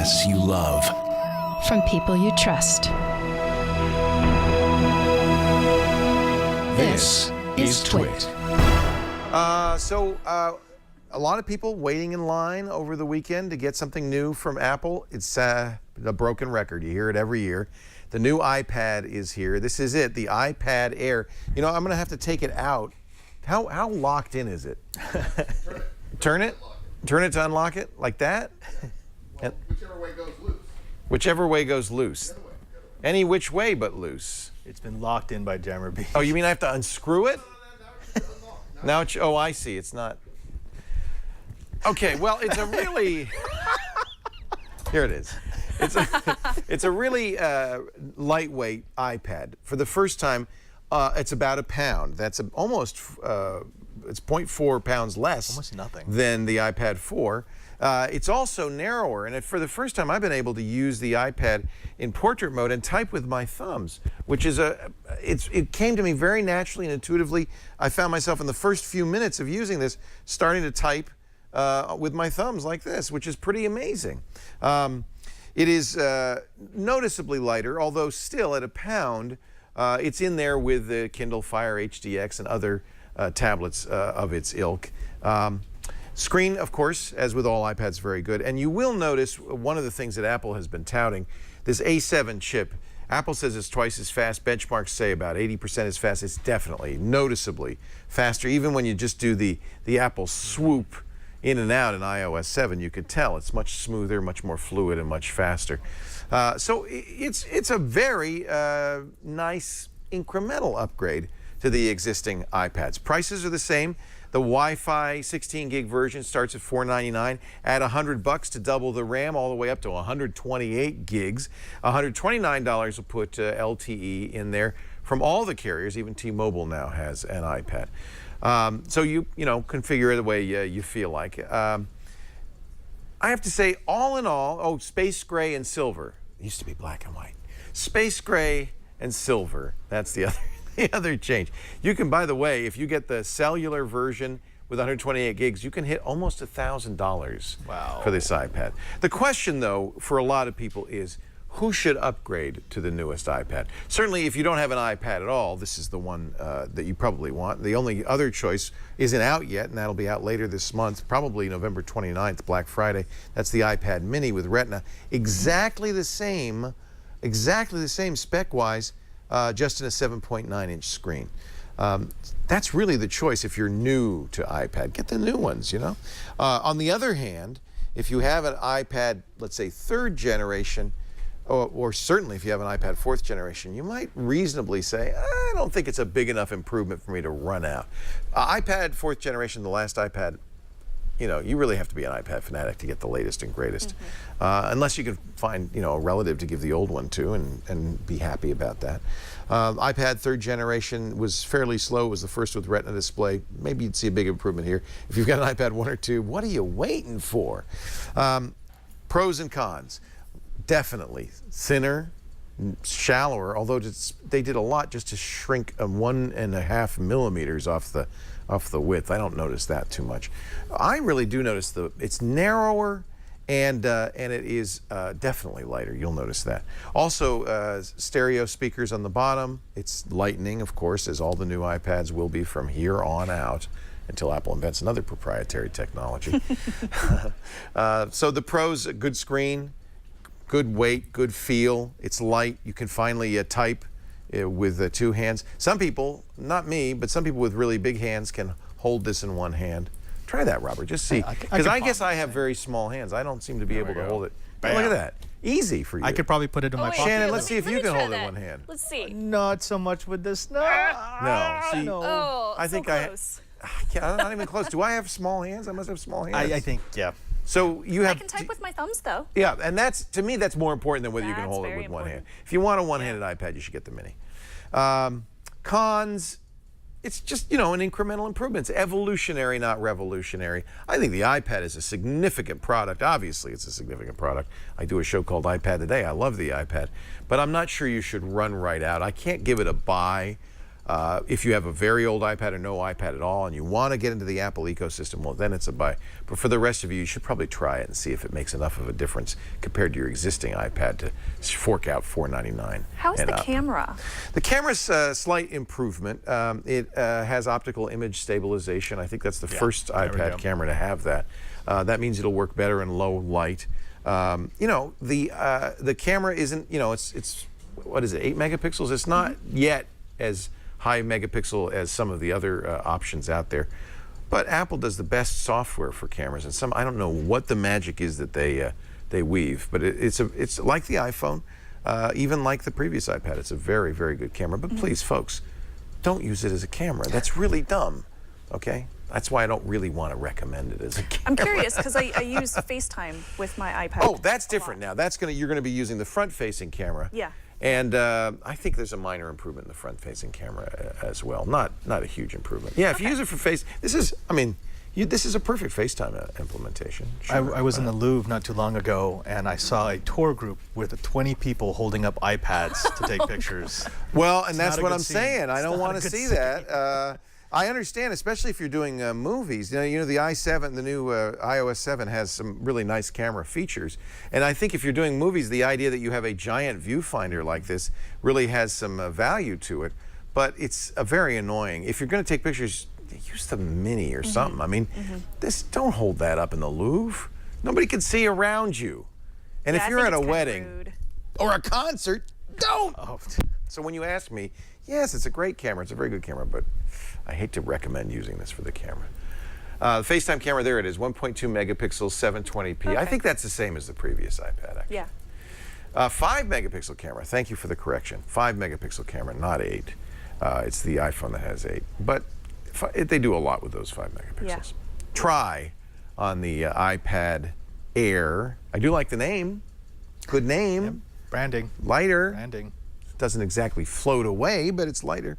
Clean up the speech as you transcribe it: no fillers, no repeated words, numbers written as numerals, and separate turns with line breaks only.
podcasts you love.
From people you trust.
This is Twit.
A lot of people waiting in line over the weekend to get something new from Apple. It's a broken record. You hear it every year. The new iPad is here. This is it, the iPad Air. You know, I'm going to have to take it out. How locked in is it? Turn it? Turn it to unlock it? Like that?
Well, whichever way goes loose.
Whichever way goes loose. Any which way but loose.
It's been locked in by Jammer B.
Oh, you mean I have to unscrew it? Now it's, oh, I see. It's not. Okay, well, it's a really, here it is. It's a really lightweight iPad. For the first time, it's about a pound. That's almost, it's 0.4 pounds less
Almost nothing.
than the iPad 4. It's also narrower, and for the first time, I've been able to use the iPad in portrait mode and type with my thumbs, which is it came to me very naturally and intuitively. I found myself in the first few minutes of using this starting to type with my thumbs like this, which is pretty amazing. It is noticeably lighter, although still at a pound. It's in there with the Kindle Fire HDX and other tablets of its ilk. Screen, of course, as with all iPads, very good. And you will notice one of the things that Apple has been touting, this A7 chip. Apple says it's twice as fast. Benchmarks say about 80% as fast. It's definitely, noticeably faster. Even when you just do the Apple swoop in and out in iOS 7, you could tell it's much smoother, much more fluid, and much faster. So it's a very nice incremental upgrade to the existing iPads. Prices are the same. The Wi-Fi 16 gig version starts at $499. Add $100 to double the RAM, all the way up to 128 gigs. $129 will put LTE in there from all the carriers. Even T-Mobile now has an iPad. So you configure it the way you feel like. I have to say, all in all, space gray and silver. It used to be black and white. Space gray and silver. That's the other change. You can, by the way, if you get the cellular version with 128 gigs, you can hit almost $1,000 for this iPad. The question, though, for a lot of people is, who should upgrade to the newest iPad? Certainly, if you don't have an iPad at all, this is the one that you probably want. The only other choice isn't out yet, and that'll be out later this month, probably November 29th, Black Friday. That's the iPad Mini with Retina. Exactly the same spec-wise, just in a 7.9-inch screen. That's really the choice if you're new to iPad. Get the new ones, you know? On the other hand, if you have an iPad, let's say, 3rd generation, or certainly if you have an iPad 4th generation, you might reasonably say, I don't think it's a big enough improvement for me to run out. iPad 4th generation, the last iPad, you really have to be an iPad fanatic to get the latest and greatest. Unless you can find, a relative to give the old one to and be happy about that. iPad 3rd generation was fairly slow. It was the first with Retina display. Maybe you'd see a big improvement here. If you've got an iPad 1 or 2, what are you waiting for? Pros and cons. Definitely thinner, shallower, although they did a lot just to shrink 1.5 millimeters off the width. I don't notice that too much. I really do notice it's narrower and it is definitely lighter. You'll notice that. Also, stereo speakers on the bottom. It's Lightning, of course, as all the new iPads will be from here on out, until Apple invents another proprietary technology. So the pros: a good screen, good weight, good feel. It's light. You can finally type with 2 hands. Some people, not me, but some people with really big hands can hold this in one hand. Try that, Robert. Just see. Because I guess I have very small hands. I don't seem to be able to hold it. Look at that. Easy for you.
I could probably put it in my pocket.
Shannon, let's see if you can hold it in one hand.
Let's see.
Not so much with this. No.
No. See,
No.
Oh,
I think
close.
I'm not even close. Do I have small hands? I must have small hands.
I think, yeah.
So you have.
I can type with my thumbs, though.
Yeah, and to me, that's more important than whether you can
That's
hold it
very
with one hand.
important.
If you want a one-handed iPad, you should get the Mini. Cons, it's just, an incremental improvement. It's evolutionary, not revolutionary. I think the iPad is a significant product. Obviously, it's a significant product. I do a show called iPad Today. I love the iPad. But I'm not sure you should run right out. I can't give it a buy. If you have a very old iPad or no iPad at all and you want to get into the Apple ecosystem, well, then it's a buy. But for the rest of you, you should probably try it and see if it makes enough of a difference compared to your existing iPad to fork out $499.
How's the camera?
The camera's a slight improvement. It has optical image stabilization. I think that's the first iPad camera to have that. That means it'll work better in low light. The camera isn't, it's what is it, 8 megapixels? It's not yet as high megapixel as some of the other options out there. But Apple does the best software for cameras, and I don't know what the magic is that they weave, but it's like the iPhone, even like the previous iPad. It's a very, very good camera. But please, folks, don't use it as a camera. That's really dumb. Okay. That's why I don't really want to recommend it as a camera.
I'm curious because I use FaceTime with my iPad.
Oh, that's different now. You're going to be using the front-facing camera.
Yeah.
And I think there's a minor improvement in the front-facing camera as well. Not a huge improvement. Yeah, if you use it for this is a perfect FaceTime implementation. Sure.
I was in the Louvre not too long ago, and I saw a tour group with 20 people holding up iPads to take pictures.
Well, and
It's
that's
not a
what
good
I'm
scene.
saying. I
It's
don't
not
want
a
to
good
see
scene.
that. I understand, especially if you're doing movies. The i7, the new iOS 7 has some really nice camera features. And I think if you're doing movies, the idea that you have a giant viewfinder like this really has some value to it. But it's very annoying. If you're going to take pictures, use the Mini or something. I mean, don't hold that up in the Louvre. Nobody can see around you. And
Yeah,
if
I
you're
think
at a
it's kinda
wedding
rude.
or a concert, don't.
Oh,
So when you ask me, yes, it's a great camera. It's a very good camera, but I hate to recommend using this for the camera. The FaceTime camera, there it is, 1.2 megapixels, 720p. I
Okay.
think that's the same as the previous iPad, actually.
Yeah.
5 megapixel camera. Thank you for the correction. 5 megapixel camera, not 8. It's the iPhone that has 8. But they do a lot with those 5 megapixels.
Yeah.
Try on the iPad Air. I do like the name. Good name.
branding.
Lighter.
Branding.
Doesn't exactly float away, but it's lighter.